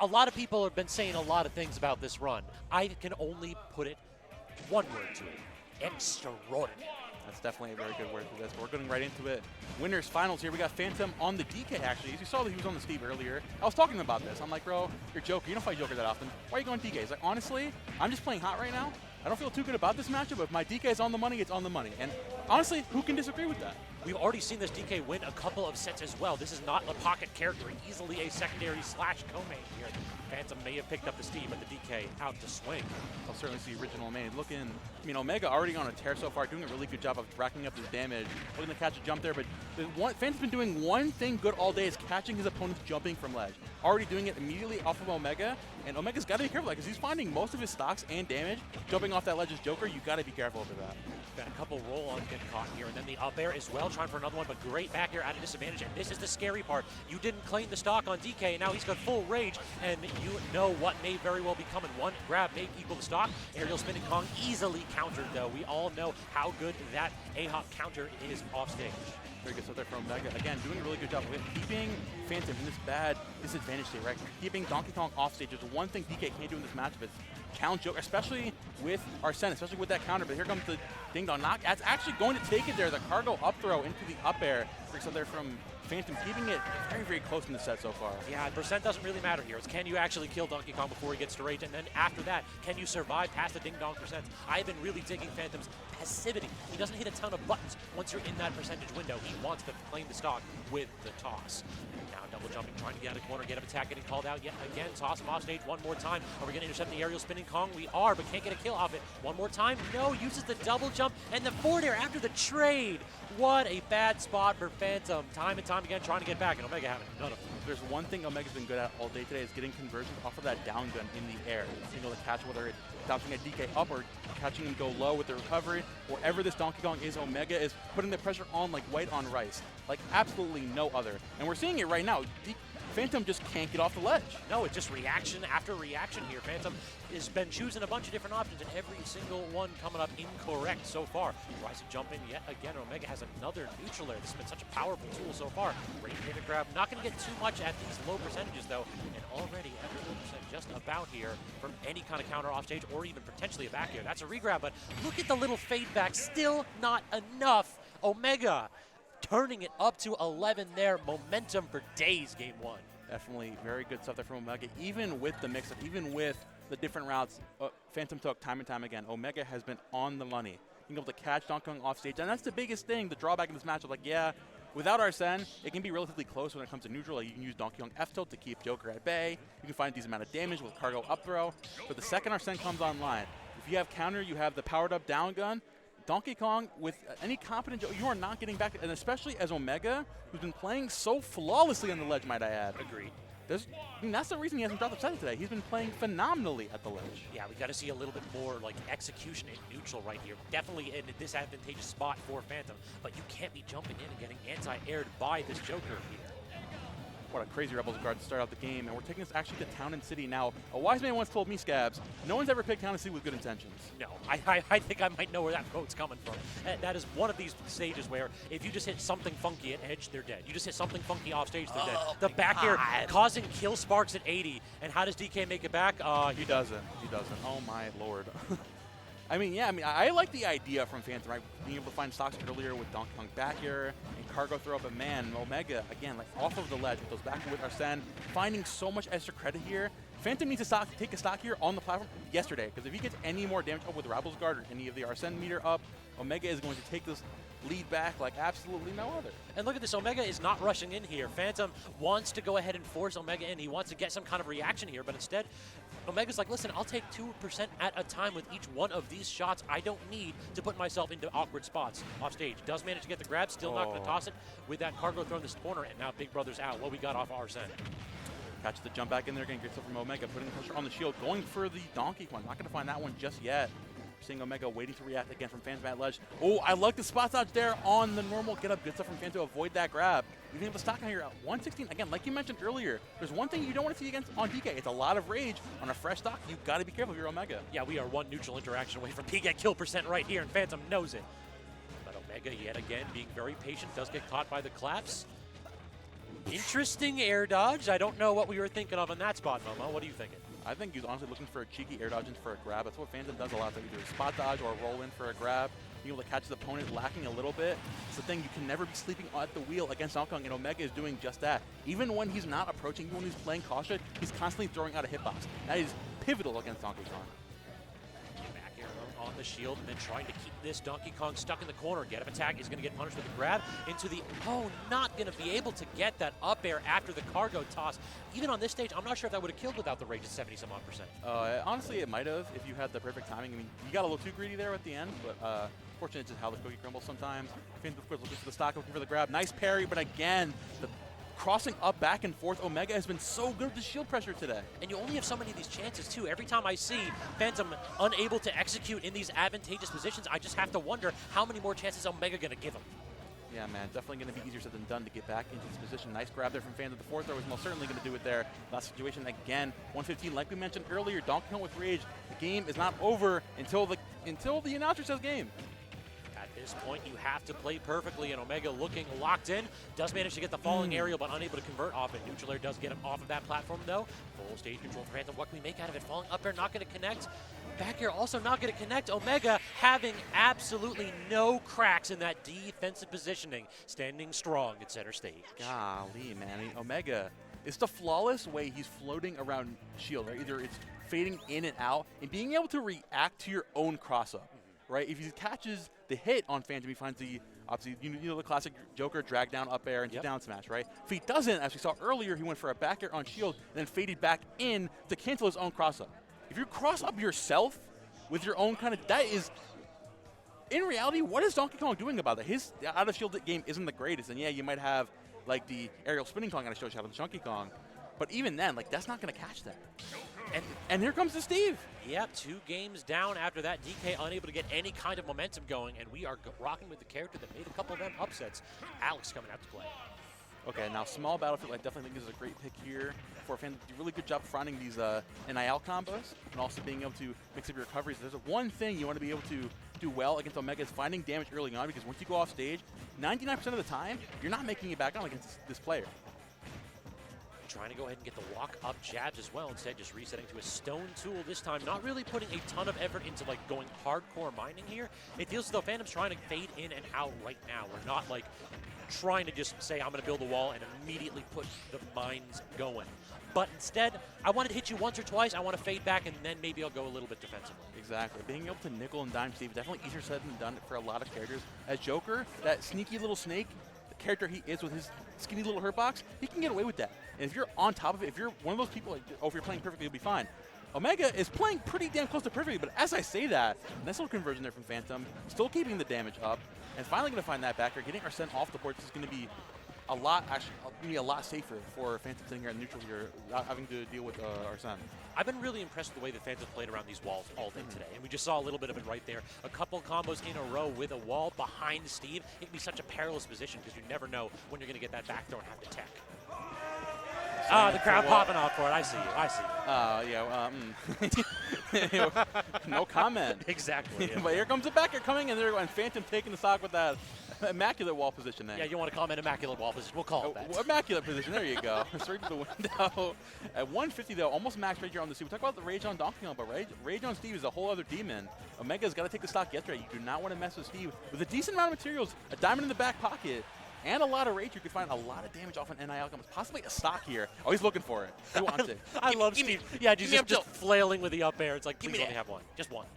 a lot of people have been saying a lot of things about this run. I can only put it one word to it: extraordinary. That's definitely a very good word for this. But we're getting right into it. Winners finals here. We got Fhantum on the DK, actually. As you saw that he was on the Steve earlier. I was talking about this. I'm like, bro, you're Joker. You don't fight Joker that often. Why are you going DK? He's like, honestly, I'm just playing hot right now. I don't feel too good about this matchup, but if my DK is on the money, it's on the money. And honestly, who can disagree with that? We've already seen this DK win a couple of sets as well. This is not a pocket character. Easily a secondary / co-main here. Fhantum may have picked up the Steve, but the DK out to swing. I'll certainly see original main. Looking, I mean, Omega already on a tear so far, doing a really good job of racking up his damage. Looking to catch a jump there, but Phantom's been doing one thing good all day, is catching his opponents jumping from ledge. Already doing it immediately off of Omega, and Omega's got to be careful because he's finding most of his stocks and damage jumping off that ledge as Joker. You got to be careful over that. Got a couple roll-ons getting caught here, and then the up air as well, trying for another one, but great back air at a disadvantage, and this is the scary part. You didn't claim the stock on DK, and now he's got full rage, and you know what may very well be coming. One grab may equal the stock. Aerial spinning Kong easily countered, though. We all know how good that A-hop counter is off stage. Very good stuff there from Omega. Again, doing a really good job of keeping Phantom in this bad disadvantage state, right? Keeping Donkey Kong off stage. There's one thing DK can't do in this matchup is challenge Joker, especially with Arsene, especially with that counter. But here comes the ding dong knock. That's actually going to take it there. The cargo up throw into the up air. Great stuff there from Phantom, keeping it very, very close in the set so far. Yeah, percent doesn't really matter here. It's can you actually kill Donkey Kong before he gets to rage, and then after that, can you survive past the ding-dong percent? I've been really digging Phantom's passivity. He doesn't hit a ton of buttons once you're in that percentage window. He wants to claim the stock with the toss. Now double jumping, trying to get out of the corner, get up attack, getting called out yet again. Toss him off stage one more time. Are we going to intercept the aerial spinning Kong? We are, but can't get a kill off it. One more time. No, uses the double jump and the forward air after the trade. What a bad spot for Phantom. Time and time again trying to get back, and Omega having none of them. There's one thing Omega's been good at all day today is getting conversions off of that down gun in the air. Being able to catch whether it's bouncing a DK up or catching him go low with the recovery. Wherever this Donkey Kong is, Omega is putting the pressure on like white on rice. Like absolutely no other. And we're seeing it right now. Phantom just can't get off the ledge. No, it's just reaction after reaction here. Phantom has been choosing a bunch of different options, and every single one coming up incorrect so far. Tries to jump in yet again. Omega has another neutral air. This has been such a powerful tool so far. Great pivot grab. Not going to get too much at these low percentages, though. And already at 100% just about here from any kind of counter off stage or even potentially a back air. That's a regrab, but look at the little fade back. Still not enough. Omega turning it up to 11 there. Momentum for days, game one. Definitely very good stuff there from Omega. Even with the mix-up, even with the different routes Phantom took time and time again, Omega has been on the money. Being able to catch Donkey Kong off stage, and that's the biggest thing, the drawback in this matchup. Like, yeah, without Arsene, it can be relatively close when it comes to neutral. Like, you can use Donkey Kong F-tilt to keep Joker at bay. You can find a decent amount of damage with cargo up throw. But the second Arsene comes online, if you have counter, you have the powered up down gun, Donkey Kong, with any competent Joker, you are not getting back, and especially as Omega, who's been playing so flawlessly on the ledge, might I add. Agreed. I mean, that's the reason he hasn't dropped upset today. He's been playing phenomenally at the ledge. Yeah, we got to see a little bit more like execution in neutral right here. Definitely in a disadvantageous spot for Phantom, but you can't be jumping in and getting anti-aired by this Joker here. What a crazy Rebels guard to start out the game, and we're taking this actually to Town and City now. A wise man once told me, Scabs, no one's ever picked Town and City with good intentions. No, I think I might know where that quote's coming from. That is one of these stages where if you just hit something funky at edge, they're dead. You just hit something funky off stage, they're dead. The back air causing kill sparks at 80, and how does DK make it back? He doesn't. He doesn't. Oh my lord. I mean, yeah, I like the idea from Phantom, right? Being able to find stocks earlier with Donkey Kong back air and cargo throw, but man, Omega, again, like off of the ledge with those back with Arsene, finding so much extra credit here. Phantom needs to take a stock here on the platform yesterday, because if he gets any more damage up with the Rebels guard or any of the Arsene meter up, Omega is going to take this lead back like absolutely no other. And look at this, Omega is not rushing in here. Phantom wants to go ahead and force Omega in. He wants to get some kind of reaction here, but instead, Omega's like, listen, I'll take 2% at a time with each one of these shots. I don't need to put myself into awkward spots off stage. Does manage to get the grab, still not going to toss it with that cargo thrown this corner, and now Big Brother's out. What we got off Arsene. Catch the jump back in there, getting great stuff from Omega, putting pressure on the shield, going for the Donkey Kong. Not going to find that one just yet. Seeing Omega waiting to react again from Phantom at ledge. Oh, I like the spot dodge there on the normal get up. Good stuff from Phantom to avoid that grab. You've been able to stock on here at 116. Again, like you mentioned earlier, there's one thing you don't want to see against on DK. It's a lot of rage on a fresh stock. You've got to be careful if you're Omega. Yeah, we are one neutral interaction away from PK kill percent right here, and Phantom knows it. But Omega, yet again, being very patient, does get caught by the claps. Interesting air dodge. I don't know what we were thinking of in that spot, Momo. What are you thinking? I think he's honestly looking for a cheeky air dodge in for a grab. That's what Fhantum does a lot. So either a spot dodge or a roll in for a grab. Being able to catch his opponent lacking a little bit. It's the thing, you can never be sleeping at the wheel against Donkey Kong, and Omega is doing just that. Even when he's not approaching, even when he's playing cautious, he's constantly throwing out a hitbox. That is pivotal against Donkey Kong. Back arrow on the shield, and then trying to keep this Donkey Kong stuck in the corner. Get him attack, he's going to get punished with a grab into the, not going to be able to get that up air after the cargo toss. Even on this stage, I'm not sure if that would have killed without the rage at 70-some-odd%. Honestly, it might have if you had the perfect timing. I mean, you got a little too greedy there at the end, but fortunately, it's just how the cookie crumbles sometimes. Fhantum, of course, looking for the stock, looking for the grab. Nice parry, but again, the crossing up, back and forth, Omega has been so good with the shield pressure today. And you only have so many of these chances, too. Every time I see Fhantum unable to execute in these advantageous positions, I just have to wonder how many more chances Omega going to give him. Yeah, man, definitely going to be easier said than done to get back into this position. Nice grab there from Fhantum. The fourth throw was most certainly going to do it there. Last situation again, 115. Like we mentioned earlier, Donkey Kong with rage. The game is not over until the announcer says game. At this point, you have to play perfectly, and Omega looking locked in. Does manage to get the falling aerial, but unable to convert off it. Neutral air does get him off of that platform, though. Full stage control for Fhantum. What can we make out of it? Falling up air, not going to connect. Back air also not going to connect. Omega having absolutely no cracks in that defensive positioning, standing strong at center stage. Golly, man. I mean, Omega, it's the flawless way he's floating around shield, right? Either it's fading in and out, and being able to react to your own cross-up, right? If he catches the hit on Fhantum, he finds the, obviously, you know the classic Joker drag down up air into down smash, right? If he doesn't, as we saw earlier, he went for a back air on shield and then faded back in to cancel his own cross-up. If you cross up yourself with your own kind of, that is, in reality, what is Donkey Kong doing about that? His out of shield game isn't the greatest, and yeah, you might have like the aerial spinning Kong out of shield you have on Donkey Kong, but even then, like, that's not going to catch that. And here comes the Steve. Yep, 2 games down after that. DK unable to get any kind of momentum going, and we are rocking with the character that made a couple of them upsets. Alex coming out to play. Okay, now small battlefield, I definitely think this is a great pick here for Fhantum. Do a really good job finding these NIL combos and also being able to mix up your recoveries. There's one thing you want to be able to do well against Omega is finding damage early on, because once you go off stage, 99% of the time, you're not making it back on against this player. Trying to go ahead and get the walk-up jabs as well. Instead, just resetting to a stone tool this time. Not really putting a ton of effort into, like, going hardcore mining here. It feels as though Phantom's trying to fade in and out right now. We're not, like, trying to just say, I'm going to build a wall and immediately put the mines going. But instead, I want to hit you once or twice. I want to fade back, and then maybe I'll go a little bit defensively. Exactly. Being able to nickel and dime Steve, definitely easier said than done for a lot of characters. As Joker, that sneaky little snake, the character he is with his skinny little hurt box, he can get away with that. And if you're on top of it, if you're one of those people, like, oh, if you're playing perfectly, you'll be fine. Omega is playing pretty damn close to perfectly, but as I say that, nice little conversion there from Fhantum, still keeping the damage up, and finally going to find that backer, getting Arsene off the board. This is going to be a lot, actually, a lot safer for Phantom sitting here in neutral here, not having to deal with Arsene. I've been really impressed with the way that Phantom played around these walls all day today, and we just saw a little bit of it right there. A couple combos in a row with a wall behind Steve. It can be such a perilous position because you never know when you're going to get that back throw and have to tech. The crowd popping off for it. I see you. Yeah, no comment. Exactly. Yeah. But here comes the backer coming, and Phantom taking the stock with that immaculate wall position there. Yeah, you want to comment immaculate wall position. We'll call it that. Immaculate position. There you go. Straight to the window. At 150, though, almost max rage here on the Steve. We talk about the rage on Donkey Kong, but rage on Steve is a whole other demon. Omega's got to take the stock yesterday. You do not want to mess with Steve. With a decent amount of materials, a diamond in the back pocket, and a lot of rage, you could find a lot of damage off an NIL combos. Possibly a stock here. Oh, he's looking for it. He wants it. I love Steve. Yeah, he's just flailing with the up air. It's like, please only have one. Just one.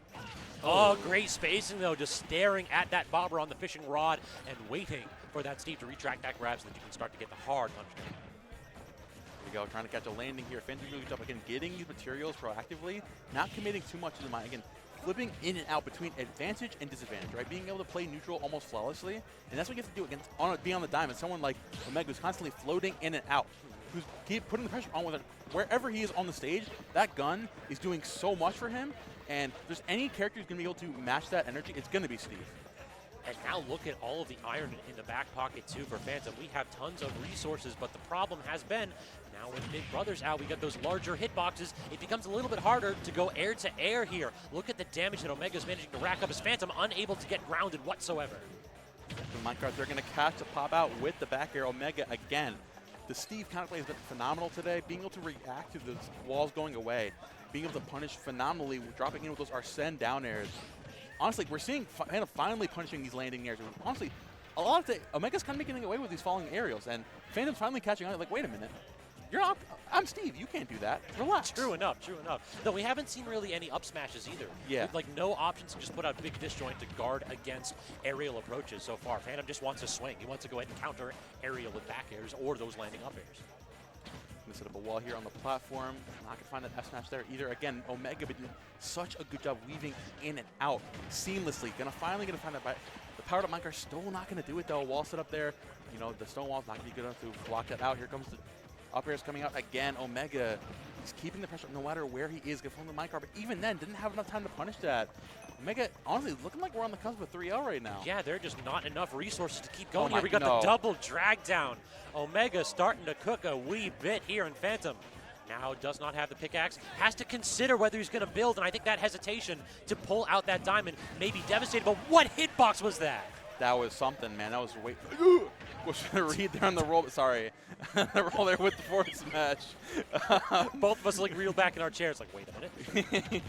Oh, great spacing, though. Just staring at that bobber on the fishing rod and waiting for that Steve to retract that grab so that you can start to get the hard punch down. There we go. Trying to catch a landing here. Phantom really good job, again, getting these materials proactively, not committing too much to the mine. Again, flipping in and out between advantage and disadvantage, right? Being able to play neutral almost flawlessly, and that's what you have to do against being on the diamond. Someone like Omega who's constantly floating in and out, who's putting the pressure on with it. Wherever he is on the stage, that gun is doing so much for him, and if there's any character who's going to be able to match that energy, it's going to be Steve. And now look at all of the iron in the back pocket, too, for Phantom. We have tons of resources, but the problem has been, now with Big Brother's out, we got those larger hitboxes. It becomes a little bit harder to go air to air here. Look at the damage that Omega's managing to rack up as Phantom unable to get grounded whatsoever. The Minecraft, they're going to catch the pop out with the back air. Omega again. the Steve counterplay has been phenomenal today. Being able to react to the walls going away, being able to punish phenomenally, dropping in with those Arsene down airs. Honestly, we're seeing Fhantum finally punishing these landing airs. Honestly, a lot of the Omega's kind of making away with these falling aerials, and Phantom's finally catching on. Like, wait a minute, you're not. I'm Steve. You can't do that. Relax. True enough. True enough. Though we haven't seen really any up smashes either. Yeah. Like no options to just put out big disjoint to guard against aerial approaches so far. Phantom just wants to swing. He wants to go ahead and counter aerial with back airs or those landing up airs. Gonna set up a wall here on the platform. Not gonna find an F smash there either. Again, Omega been doing such a good job weaving in and out seamlessly. Finally gonna find that. The powered up Minecart still not gonna do it though. Wall set up there. You know, the stone wall's not gonna be good enough to block that out. Here comes the up airs coming out again. Omega, he's keeping the pressure no matter where he is. Gonna the minecart, but even then, didn't have enough time to punish that. Omega, honestly, looking like we're on the cusp of 3L right now. Yeah, there are just not enough resources to keep going here. We got no. the double drag down. Omega starting to cook a wee bit here in Phantom. Now does not have the pickaxe, has to consider whether he's going to build, and I think that hesitation to pull out that diamond may be devastating, but what hitbox was that? That was something, man. That was was trying to read there on the roll. Sorry, the roll there with the forward smash. Both of us like reeled back in our chairs, like, wait a minute.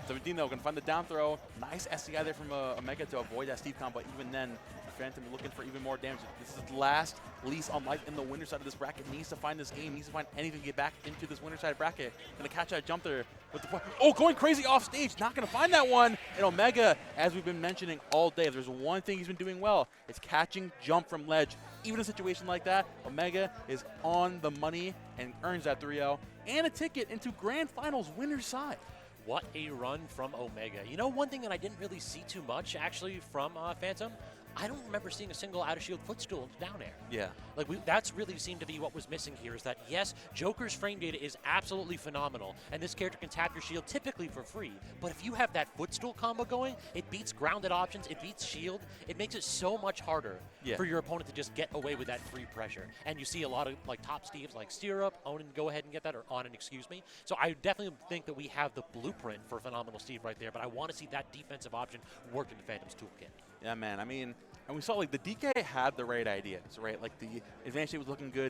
17 though, gonna find the down throw. Nice SCI there from Omega to avoid that Steve combo. Even then, Phantom looking for even more damage. This is the last lease on life in the winner side of this bracket. Needs to find this game. Needs to find anything to get back into this winner side bracket. Gonna catch that jump there with the going crazy off stage. Not gonna find that one. And Omega, as we've been mentioning all day, if there's one thing he's been doing well, it's catching jump from ledge. Even in a situation like that, Omega is on the money and earns that 3-0 and a ticket into Grand Finals winner's side. What a run from Omega. You know, one thing that I didn't really see too much, actually, from Phantom, I don't remember seeing a single out-of-shield footstool down air. Yeah. Like, that's really seemed to be what was missing here, is that, yes, Joker's frame data is absolutely phenomenal, and this character can tap your shield typically for free, but if you have that footstool combo going, it beats grounded options, it beats shield, it makes it so much harder for your opponent to just get away with that free pressure. And you see a lot of, like, top Steves like Stirrup, Onan go ahead and get that, or Onan, excuse me. So I definitely think that we have the blueprint for Phenomenal Steve right there, but I want to see that defensive option worked into Phantom's toolkit. Yeah, man. I mean, and we saw like the DK had the right ideas, right? Like the advantage was looking good.